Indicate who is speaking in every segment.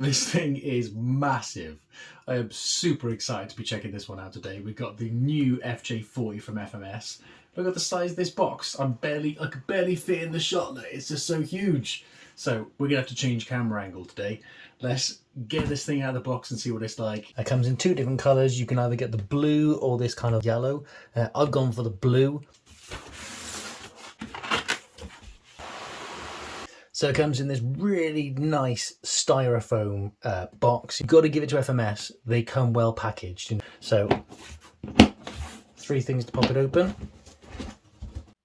Speaker 1: This thing is massive. I am super excited to be checking this one out today. We've got the new FJ40 from FMS. Look at the size of this box. I could barely fit in the shot. It's just so huge. So we're gonna have to change camera angle today. Let's get this thing out of the box and see what it's like. It comes in two different colors. You can either get the blue or this kind of yellow. I've gone for the blue. So it comes in this really nice styrofoam box. You've got to give it to FMS. They come well packaged. So 3 things to pop it open.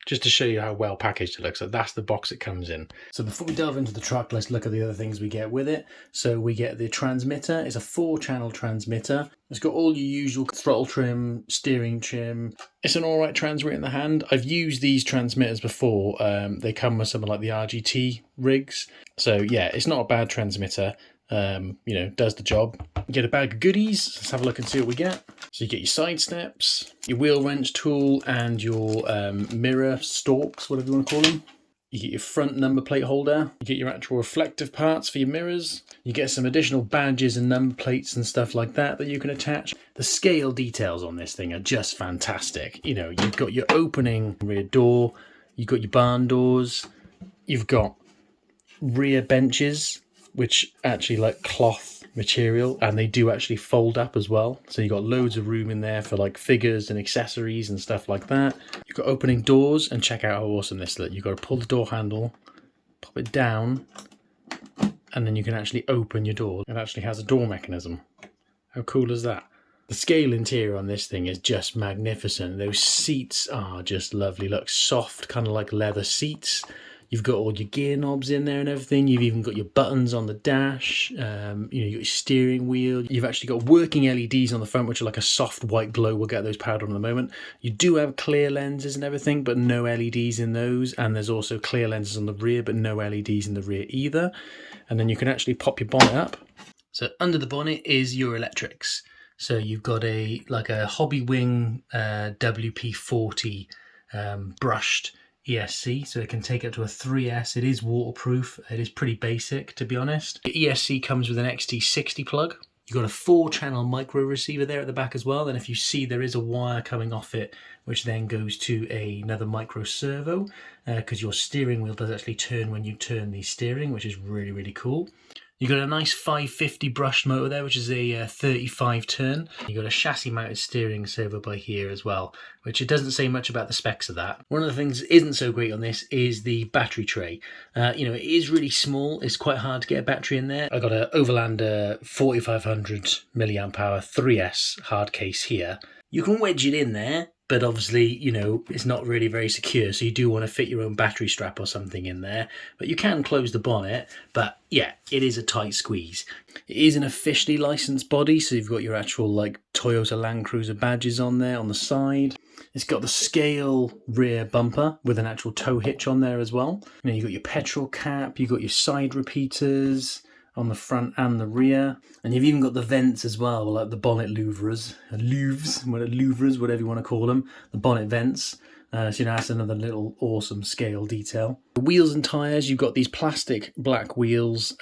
Speaker 1: Just to show you how well packaged it looks. So that's the box it comes in. So before we delve into the truck, let's look at the other things we get with it. So we get the transmitter. It's a 4-channel transmitter. It's got all your usual throttle trim, steering trim. It's an alright transmitter in the hand. I've used these transmitters before. They come with something like the RGT rigs. So yeah, it's not a bad transmitter. Does the job. Get a bag of goodies. Let's have a look and see what we get. So you get your side steps, your wheel wrench tool, and your mirror stalks, whatever you want to call them. You get your front number plate holder. You get your actual reflective parts for your mirrors. You get some additional badges and number plates and stuff like that you can attach. The scale details on this thing are just fantastic. You know, you've got your opening rear door. You've got your barn doors. You've got rear benches, which actually like cloth material, and they do actually fold up as well. So you've got loads of room in there for like figures and accessories and stuff like that. You've got opening doors, and check out how awesome this looks. You've got to pull the door handle, pop it down, and then you can actually open your door. It actually has a door mechanism. How cool is that? The scale interior on this thing is just magnificent. Those seats are just lovely. Look, soft, kind of like leather seats. You've got all your gear knobs in there and everything. You've even got your buttons on the dash. You got your steering wheel. You've actually got working LEDs on the front, which are like a soft white glow. We'll get those powered on in a moment. You do have clear lenses and everything, but no LEDs in those. And there's also clear lenses on the rear, but no LEDs in the rear either. And then you can actually pop your bonnet up. So under the bonnet is your electrics. So you've got a Hobbywing WP40 brushed ESC, so it can take up to a 3S. It is waterproof. It is pretty basic, to be honest. The ESC comes with an XT60 plug. You've got a 4-channel micro receiver there at the back as well. And if you see, there is a wire coming off it, which then goes to another micro servo, because your steering wheel does actually turn when you turn the steering, which is really, really cool. You've got a nice 550 brushed motor there, which is a 35 turn. You've got a chassis mounted steering servo by here as well, which it doesn't say much about the specs of that. One of the things that isn't so great on this is the battery tray. It is really small. It's quite hard to get a battery in there. I got an Overlander 4500 milliamp hour 3S hard case here. You can wedge it in there, but obviously, it's not really very secure, so you do want to fit your own battery strap or something in there. But you can close the bonnet, but yeah, it is a tight squeeze. It is an officially licensed body, so you've got your actual Toyota Land Cruiser badges on there on the side. It's got the scale rear bumper with an actual tow hitch on there as well. You've got your petrol cap, you've got your side repeaters on the front and the rear, and you've even got the vents as well, like the bonnet louvres, whatever you want to call them, the bonnet vents. So that's another little awesome scale detail. The wheels and tyres, you've got these plastic black wheels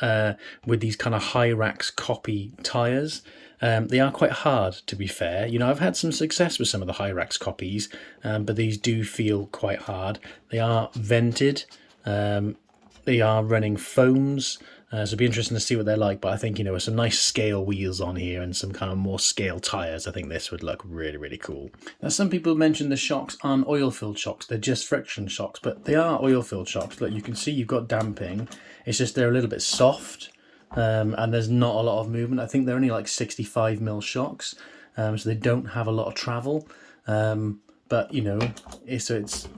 Speaker 1: with these kind of Hyrax copy tyres. They are quite hard, to be fair. I've had some success with some of the Hyrax copies, but these do feel quite hard. They are vented. They are running foams. So it'll be interesting to see what they're like, but I think, with some nice scale wheels on here and some kind of more scale tyres, I think this would look really, really cool. Now, some people mention the shocks aren't oil-filled shocks, they're just friction shocks, but they are oil-filled shocks. Look, you can see you've got damping, it's just they're a little bit soft, and there's not a lot of movement. I think they're only like 65mm shocks, so they don't have a lot of travel, but, it's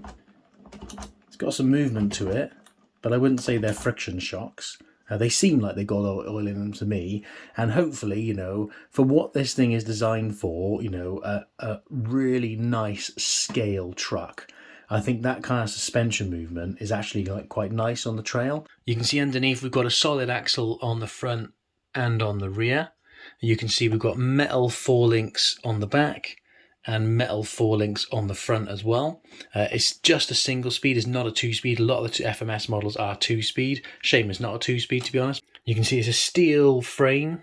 Speaker 1: got some movement to it, but I wouldn't say they're friction shocks. They seem like they got oil in them to me, and hopefully, for what this thing is designed for, a really nice scale truck. I think that kind of suspension movement is actually quite nice on the trail. You can see underneath we've got a solid axle on the front and on the rear. You can see we've got metal forelinks on the back and metal forelinks on the front as well. It's just a single speed, it's not a 2-speed. A lot of the FMS models are 2-speed. Shame it's not a 2-speed, to be honest. You can see it's a steel frame.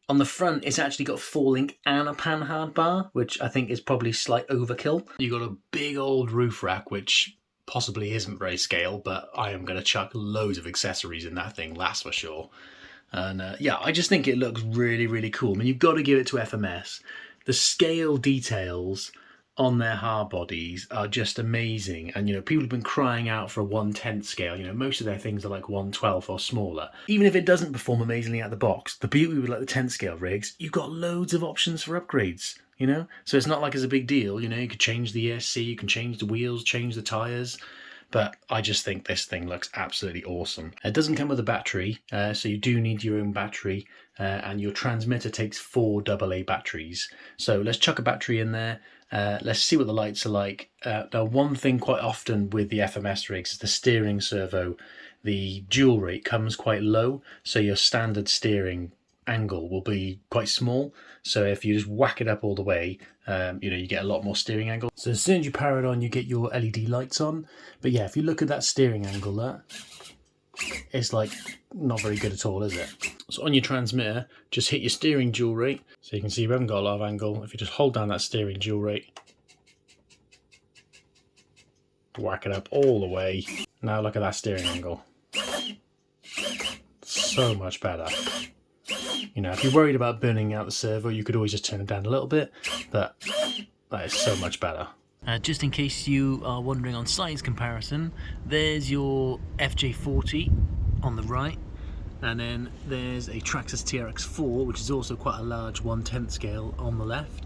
Speaker 1: On the front, it's actually got a 4-link and a panhard bar, which I think is probably slight overkill. You've got a big old roof rack, which possibly isn't very scale, but I am going to chuck loads of accessories in that thing, that's for sure. And yeah, I just think it looks really, really cool. I mean, you've got to give it to FMS. The scale details on their hard bodies are just amazing, and you know, people have been crying out for a 1/10 scale. You know, most of their things are like 1/12 or smaller. Even if it doesn't perform amazingly out the box, the beauty with like the 10 scale rigs, you've got loads of options for upgrades, you know, so it's not like it's a big deal. You know, you could change the ESC, you can change the wheels, change the tires. But I just think this thing looks absolutely awesome. It doesn't come with a battery, so you do need your own battery, and your transmitter takes 4 AA batteries. So let's chuck a battery in there. Let's see what the lights are like. Now, one thing quite often with the FMS rigs is the steering servo. The dual rate comes quite low, so your standard steering angle will be quite small. So if you just whack it up all the way, you know, you get a lot more steering angle. So as soon as you power it on, you get your LED lights on. But yeah, if you look at that steering angle, it's like not very good at all, is it? So on your transmitter, just hit your steering dual rate. So you can see we haven't got a lot of angle. If you just hold down that steering dual rate, whack it up all the way. Now look at that steering angle. So much better. You know, if you're worried about burning out the servo, you could always just turn it down a little bit, but that is so much better. Just in case you are wondering on size comparison, there's your FJ40 on the right, and then there's a Traxxas TRX4, which is also quite a large 1/10 scale on the left.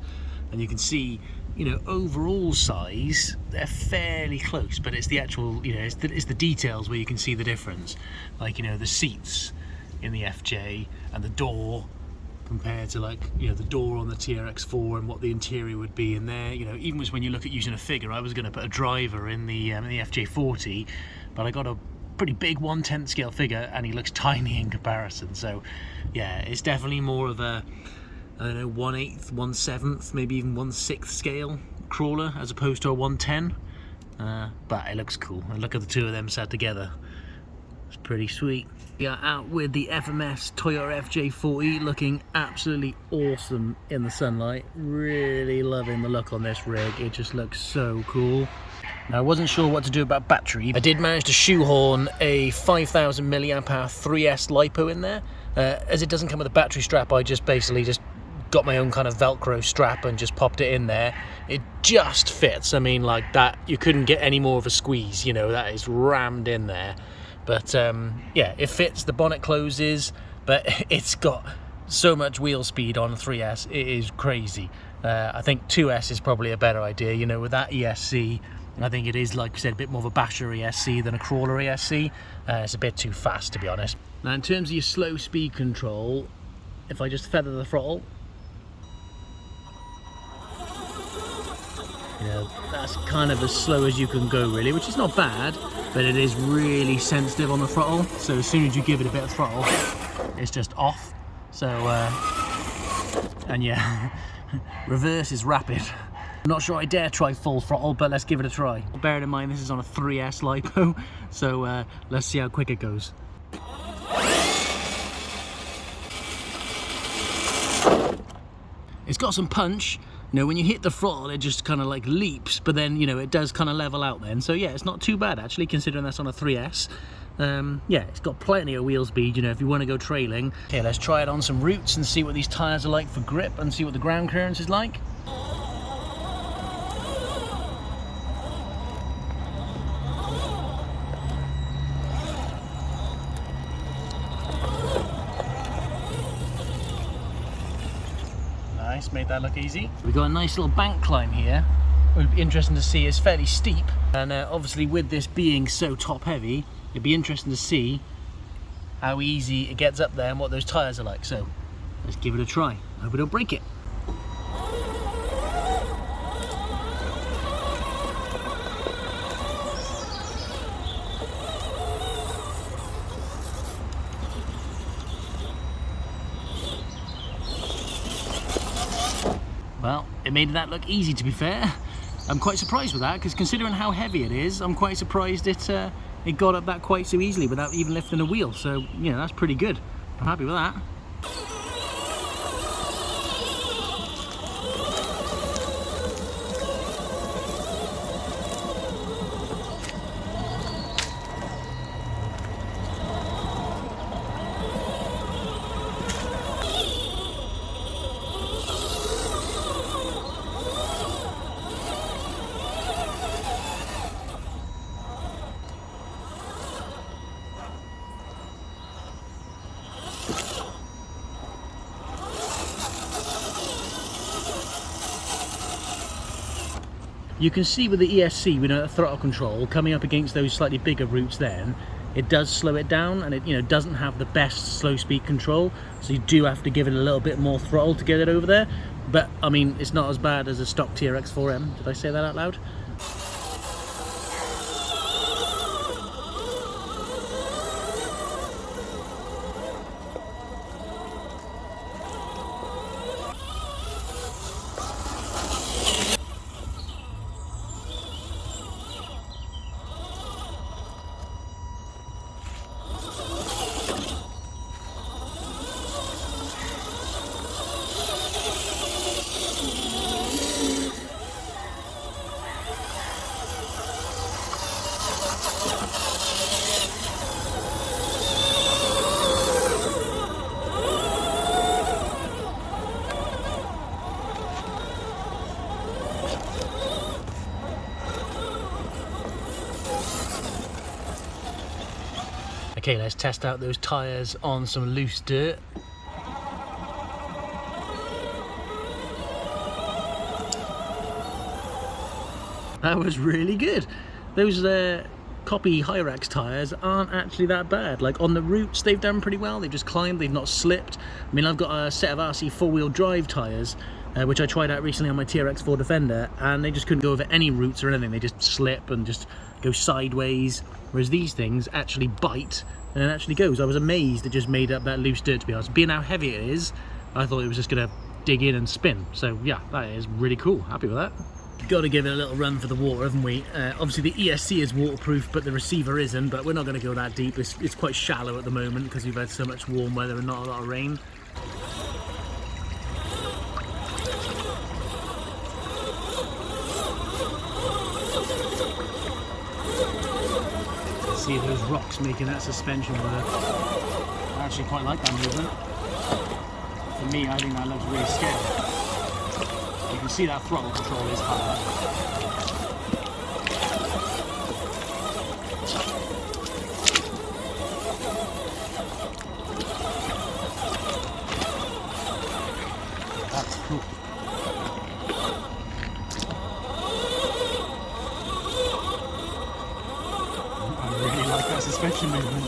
Speaker 1: And you can see, you know, overall size, they're fairly close, but it's the actual, you know, it's the details where you can see the difference. Like, you know, the seats in the FJ and the door compared to, like, you know, the door on the TRX4 and what the interior would be in there. You know, even when you look at using a figure, I was going to put a driver in the FJ40, but I got a pretty big 1/10 scale figure and he looks tiny in comparison. So yeah, it's definitely more of a, I don't know, 1/8, 1/7, maybe even 1/6 scale crawler as opposed to a 1/10. But it looks cool. And look at the two of them sat together. It's pretty sweet. We are out with the FMS Toyota FJ40, looking absolutely awesome in the sunlight. Really loving the look on this rig. It just looks so cool. Now, I wasn't sure what to do about battery. I did manage to shoehorn a 5000 milliamp hour 3S LiPo in there. As it doesn't come with a battery strap, I just basically got my own kind of Velcro strap and just popped it in there. It just fits. I mean, like that, you couldn't get any more of a squeeze, you know, that is rammed in there. But yeah, it fits, the bonnet closes, but it's got so much wheel speed on 3S, it is crazy. I think 2S is probably a better idea, you know, with that ESC. I think it is, like I said, a bit more of a basher ESC than a crawler ESC. It's a bit too fast, to be honest. Now, in terms of your slow speed control, if I just feather the throttle, you know, that's kind of as slow as you can go, really, which is not bad, but it is really sensitive on the throttle. So as soon as you give it a bit of throttle, it's just off. So, and yeah, reverse is rapid. I'm not sure I dare try full throttle, but let's give it a try. Bearing in mind this is on a 3S LiPo, so let's see how quick it goes. It's got some punch. You know, when you hit the throttle, it just kind of like leaps, but then, you know, it does kind of level out then. So yeah, it's not too bad actually, considering that's on a 3S. Yeah, it's got plenty of wheel speed, you know, if you want to go trailing. Okay, let's try it on some routes and see what these tyres are like for grip and see what the ground clearance is like. Made that look easy. We've got a nice little bank climb here. It would be interesting to see. It's fairly steep, and obviously with this being so top heavy, it'd be interesting to see how easy it gets up there and what those tyres are like. So let's give it a try. Hope we don't break it. Well, it made that look easy, to be fair. I'm quite surprised with that, because considering how heavy it is, I'm quite surprised it got up that quite so easily without even lifting a wheel. So, you know, that's pretty good. I'm happy with that. You can see with the ESC, with a throttle control, coming up against those slightly bigger routes then, it does slow it down, and it doesn't have the best slow speed control, so you do have to give it a little bit more throttle to get it over there. But I mean, it's not as bad as a stock TRX 4M. Did I say that out loud? Okay, let's test out those tyres on some loose dirt. That was really good. Those copy Hyrax tyres aren't actually that bad. Like on the routes, they've done pretty well. They've just climbed, they've not slipped. I mean, I've got a set of RC four-wheel drive tyres, which I tried out recently on my TRX 4 Defender, and they just couldn't go over any routes or anything. They just slip and just go sideways, whereas these things actually bite and it actually goes. I was amazed it just made up that loose dirt, to be honest. Being how heavy it is, I thought it was just going to dig in and spin. So yeah, that is really cool. Happy with that. Got to give it a little run for the water, haven't we? Obviously the ESC is waterproof, but the receiver isn't, but we're not going to go that deep. It's quite shallow at the moment because we've had so much warm weather and not a lot of rain. See those rocks making that suspension work. I actually quite like that movement. For me, I think that looks really scary. You can see that throttle control is hard. That's cool. I really like that suspension movement.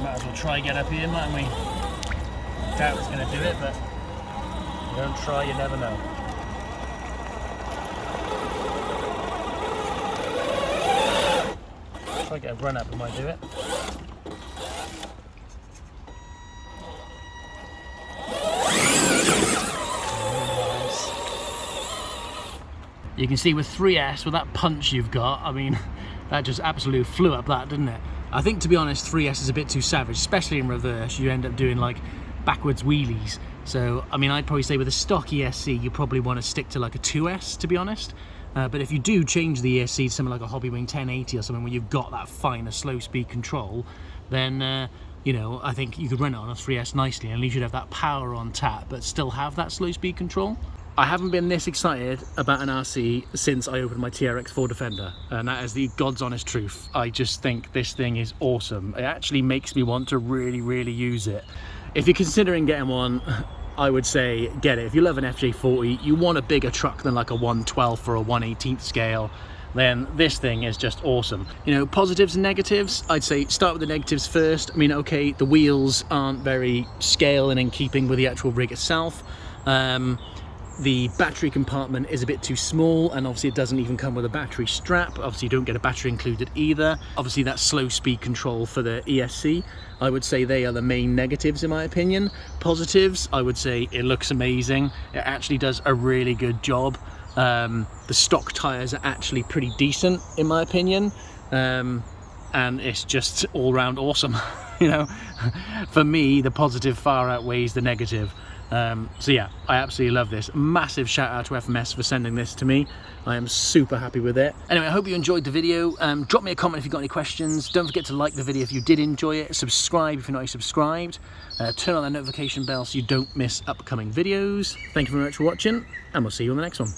Speaker 1: Might as well try get up here, mightn't we? Doubt it's going to do it, but you don't try, you never know. Try to get a run up, it might do it. You can see with 3S, with that punch you've got, I mean, that just absolutely flew up that, didn't it? I think, to be honest, 3S is a bit too savage, especially in reverse. You end up doing like backwards wheelies. So, I mean, I'd probably say with a stock ESC, you probably want to stick to like a 2S, to be honest. But if you do change the ESC to something like a Hobbywing 1080 or something where you've got that finer slow speed control, then, you know, I think you could run it on a 3S nicely, and at least you'd have that power on tap, but still have that slow speed control. I haven't been this excited about an RC since I opened my TRX 4 Defender, and that is the God's honest truth. I just think this thing is awesome. It actually makes me want to really, really use it. If you're considering getting one, I would say get it. If you love an FJ40, you want a bigger truck than like a 1/12 or a 1/18 scale, then this thing is just awesome. You know, positives and negatives, I'd say start with the negatives first. I mean, okay, the wheels aren't very scale and in keeping with the actual rig itself. The battery compartment is a bit too small, and obviously it doesn't even come with a battery strap. Obviously you don't get a battery included either. Obviously that slow speed control for the ESC, I would say they are the main negatives in my opinion. Positives, I would say it looks amazing. It actually does a really good job. The stock tyres are actually pretty decent in my opinion, and it's just all round awesome. You know, for me the positive far outweighs the negative. So yeah, I absolutely love this. Massive shout out to FMS for sending this to me. I am super happy with it. Anyway, I hope you enjoyed the video. Drop me a comment if you've got any questions. Don't forget to like the video if you did enjoy it. Subscribe if you're not already subscribed. Turn on that notification bell so you don't miss upcoming videos. Thank you very much for watching, and we'll see you on the next one.